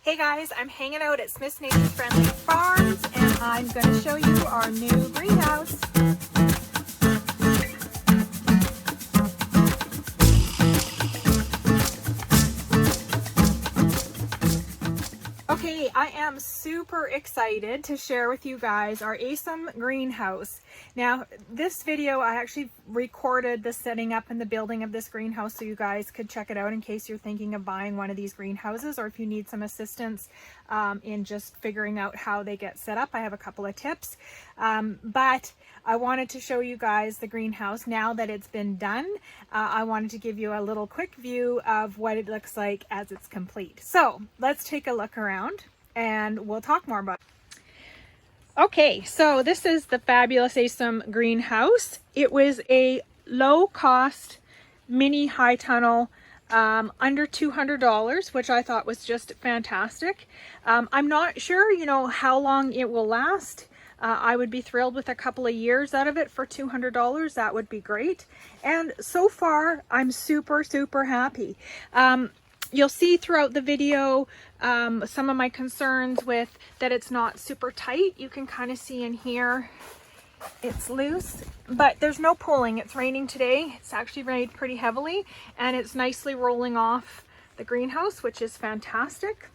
Hey guys, I'm hanging out at Smith's Nature Friendly Farms and I'm going to show you our new greenhouse. Okay, I am super excited to share with you guys our Aosom greenhouse. Now, this video I actually recorded the setting up and the building of this greenhouse so you guys could check it out in case you're thinking of buying one of these greenhouses, or if you need some assistance in just figuring out how they get set up. I have a couple of tips, but I wanted to show you guys the greenhouse now that it's been done. I wanted to give you a little quick view of what it looks like as it's complete. So let's take a look around and we'll talk more about it. Okay, so this is the fabulous Aosom greenhouse. It was a low-cost mini high tunnel, under $200, which I thought was just fantastic. I'm not sure, how long it will last. I would be thrilled with a couple of years out of it for $200. That would be great. And so far, I'm super, super happy. You'll see throughout the video some of my concerns with that it's not super tight. You can kind of see in here it's loose, but there's no pulling. It's raining today. It's actually rained pretty heavily and it's nicely rolling off the greenhouse, which is fantastic.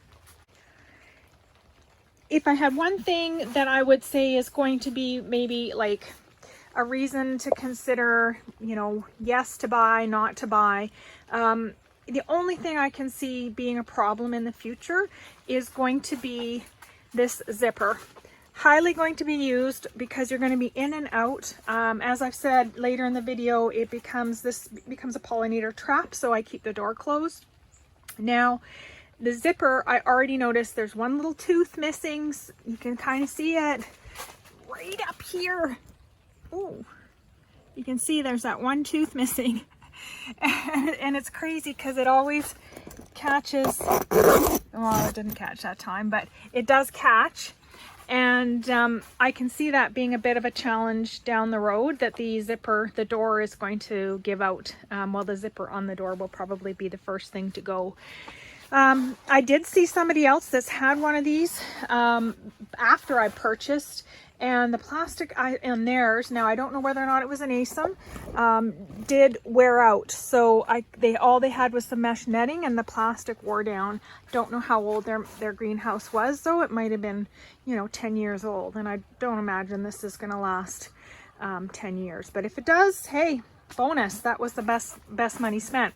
If I had one thing that I would say is going to be maybe like a reason to consider, yes to buy, not to buy, the only thing I can see being a problem in the future is going to be this zipper. Highly going to be used because you're going to be in and out. As I've said later in the video, this becomes a pollinator trap, so I keep the door closed. Now, the zipper, I already noticed there's one little tooth missing. You can kind of see it right up here. Oh, you can see there's that one tooth missing. And it's crazy because it always catches. Well, it didn't catch that time, but it does catch. And I can see that being a bit of a challenge down the road, that the door is going to give out. Well, the zipper on the door will probably be the first thing to go. I did see somebody else that's had one of these after I purchased, and the plastic in theirs, now I don't know whether or not it was an Aosom, did wear out. So all they had was some mesh netting and the plastic wore down. Don't know how old their greenhouse was, though. It might have been 10 years old, and I don't imagine this is going to last 10 years. But if it does, hey, bonus. That was the best money spent.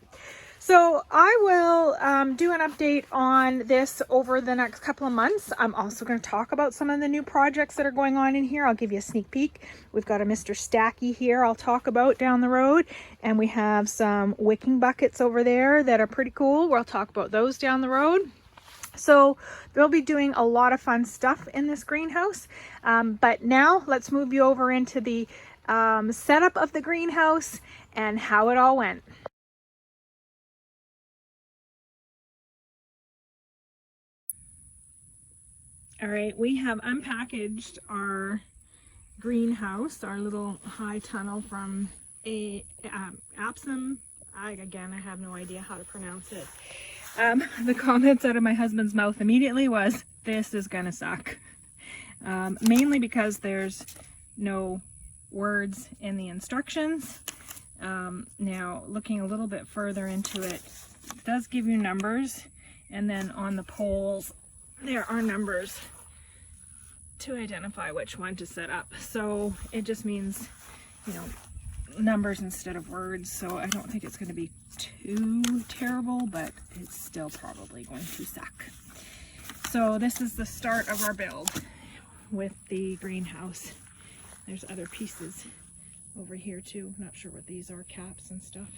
So I will do an update on this over the next couple of months. I'm also going to talk about some of the new projects that are going on in here. I'll give you a sneak peek. We've got a Mr. Stacky here I'll talk about down the road. And we have some wicking buckets over there that are pretty cool. We'll talk about those down the road. So they'll be doing a lot of fun stuff in this greenhouse. But now let's move you over into the setup of the greenhouse and how it all went. All right, we have unpackaged our greenhouse, our little high tunnel from Aosom. Again, I have no idea how to pronounce it. The comments out of my husband's mouth immediately was, this is gonna suck. Mainly because there's no words in the instructions. Now, looking a little bit further into it, it does give you numbers, and then on the poles, there are numbers to identify which one to set up. So it just means, numbers instead of words. So I don't think it's going to be too terrible, but it's still probably going to suck. So this is the start of our build with the greenhouse. There's other pieces over here too. Not sure what these are, caps and stuff.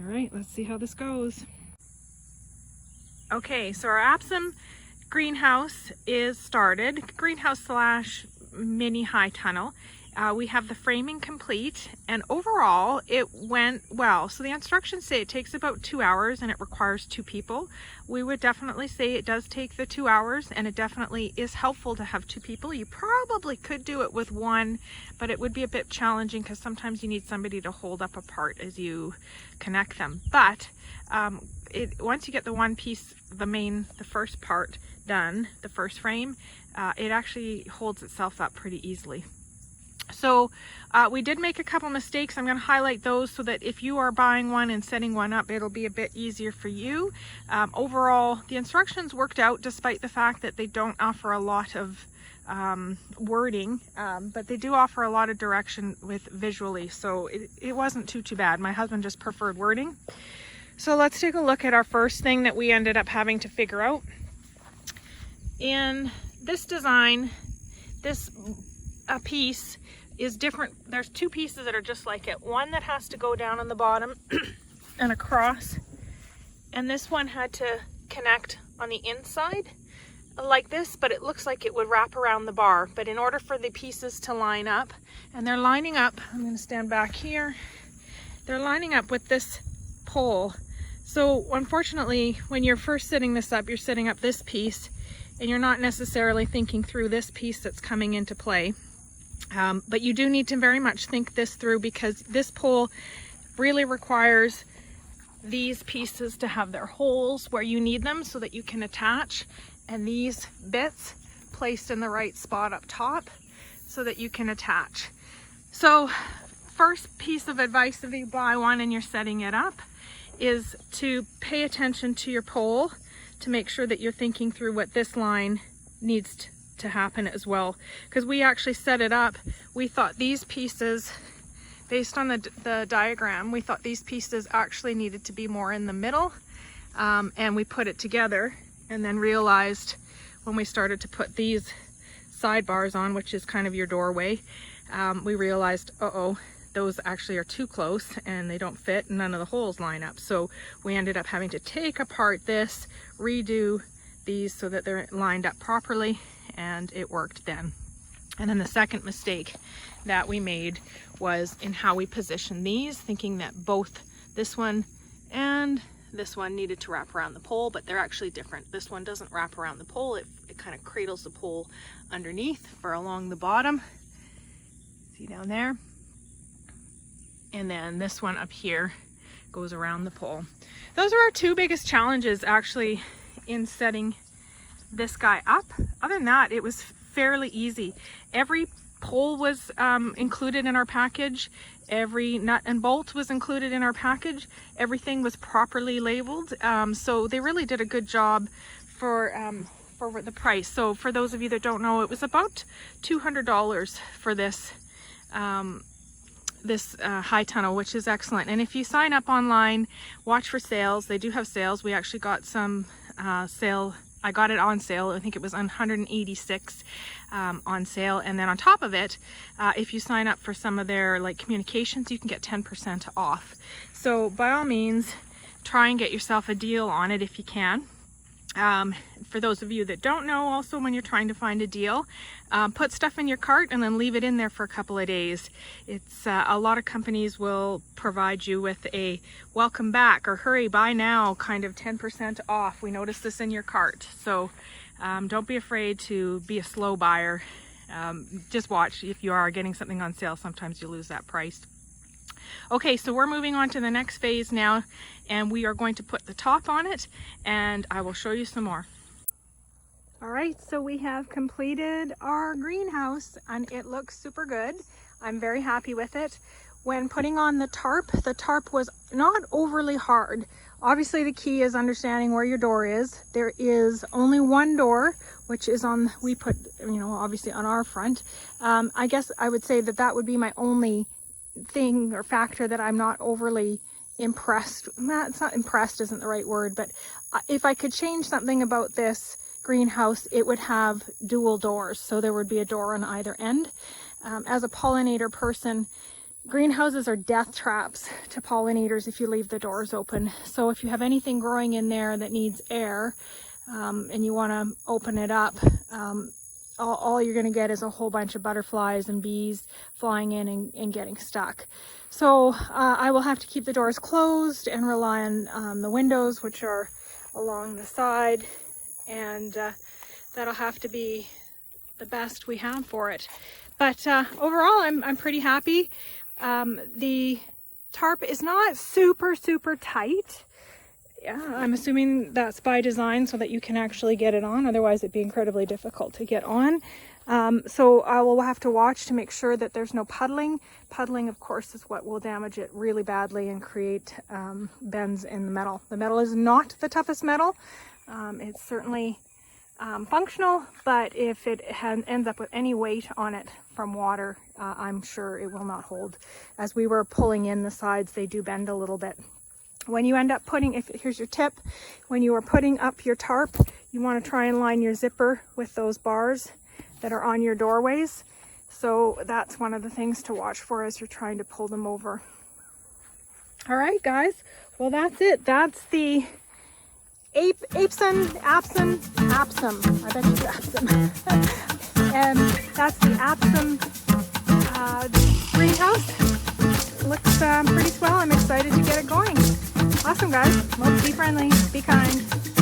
All right, let's see how this goes. Okay, so our Aosom greenhouse is started, greenhouse / mini high tunnel, We have the framing complete, and overall it went well. So the instructions say it takes about 2 hours and it requires 2 people. We would definitely say it does take the 2 hours, and it definitely is helpful to have 2 people. You probably could do it with 1, but it would be a bit challenging because sometimes you need somebody to hold up a part as you connect them. But once you get the one piece, the first part done, the first frame, it actually holds itself up pretty easily. So we did make a couple mistakes. I'm going to highlight those so that if you are buying one and setting one up, it'll be a bit easier for you. Overall, the instructions worked out despite the fact that they don't offer a lot of wording, but they do offer a lot of direction with visually, so it wasn't too bad. My husband just preferred wording. So let's take a look at our first thing that we ended up having to figure out. In this design, this piece is different. There's 2 pieces that are just like it. One that has to go down on the bottom and across, and this one had to connect on the inside like this, but it looks like it would wrap around the bar. But in order for the pieces to line up, and they're lining up, I'm going to stand back here, they're lining up with this pole. So unfortunately, when you're first setting this up, you're setting up this piece and you're not necessarily thinking through this piece that's coming into play. But you do need to very much think this through, because this pole really requires these pieces to have their holes where you need them so that you can attach, and these bits placed in the right spot up top so that you can attach. So first piece of advice, if you buy one and you're setting it up, is to pay attention to your pole to make sure that you're thinking through what this line needs to happen as well. Because we actually set it up, we thought these pieces, based on the diagram, we thought these pieces actually needed to be more in the middle, and we put it together, and then realized when we started to put these sidebars on, which is kind of your doorway, we realized, those actually are too close and they don't fit, and none of the holes line up. So we ended up having to take apart this, redo these so that they're lined up properly, and it worked then. And then the second mistake that we made was in how we positioned these, thinking that both this one and this one needed to wrap around the pole, but they're actually different. This one doesn't wrap around the pole, it kind of cradles the pole underneath for along the bottom. See down there? And then this one up here goes around the pole. Those are our 2 biggest challenges actually in setting this guy up. Other than that, it was fairly easy. Every pole was included in our package. Every nut and bolt was included in our package. Everything was properly labeled. So they really did a good job for the price. So for those of you that don't know, it was about $200 for this high tunnel, which is excellent. And if you sign up online, watch for sales. They do have sales. We actually got some sale. I got it on sale. I think it was on 186 on sale. And then on top of it, if you sign up for some of their communications, you can get 10% off. So by all means, try and get yourself a deal on it if you can. For those of you that don't know, also when you're trying to find a deal, put stuff in your cart and then leave it in there for a couple of days. It's a lot of companies will provide you with a welcome back or hurry buy now kind of 10% off. We noticed this in your cart. So don't be afraid to be a slow buyer. Just watch. If you are getting something on sale, sometimes you lose that price. Okay, so we're moving on to the next phase now, and we are going to put the top on it, and I will show you some more. All right, so we have completed our greenhouse and it looks super good. I'm very happy with it. When putting on the tarp was not overly hard. Obviously the key is understanding where your door is. There is only one door, which is on, we put, obviously on our front. I guess I would say that would be my only thing or factor that I'm not overly impressed. It's not impressed isn't the right word, but if I could change something about this greenhouse, it would have dual doors, so there would be a door on either end. As a pollinator person, greenhouses are death traps to pollinators if you leave the doors open. So if you have anything growing in there that needs air and you want to open it up, all you're going to get is a whole bunch of butterflies and bees flying in and getting stuck. So I will have to keep the doors closed and rely on the windows, which are along the side, and that'll have to be the best we have for it. But overall, I'm pretty happy. The tarp is not super tight. Yeah, I'm assuming that's by design so that you can actually get it on. Otherwise, it'd be incredibly difficult to get on. So I will have to watch to make sure that there's no puddling. Puddling, of course, is what will damage it really badly and create bends in the metal. The metal is not the toughest metal. It's certainly functional, but if it ends up with any weight on it from water, I'm sure it will not hold. As we were pulling in the sides, they do bend a little bit. When you end up putting, here's your tip, when you are putting up your tarp, you want to try and line your zipper with those bars that are on your doorways. So that's one of the things to watch for as you're trying to pull them over. All right, guys. Well, that's it. That's the Aosom, I bet you Aosom. And that's the Aosom greenhouse. Looks pretty swell. I'm excited to get it going. Awesome, guys. Well, be friendly, be kind.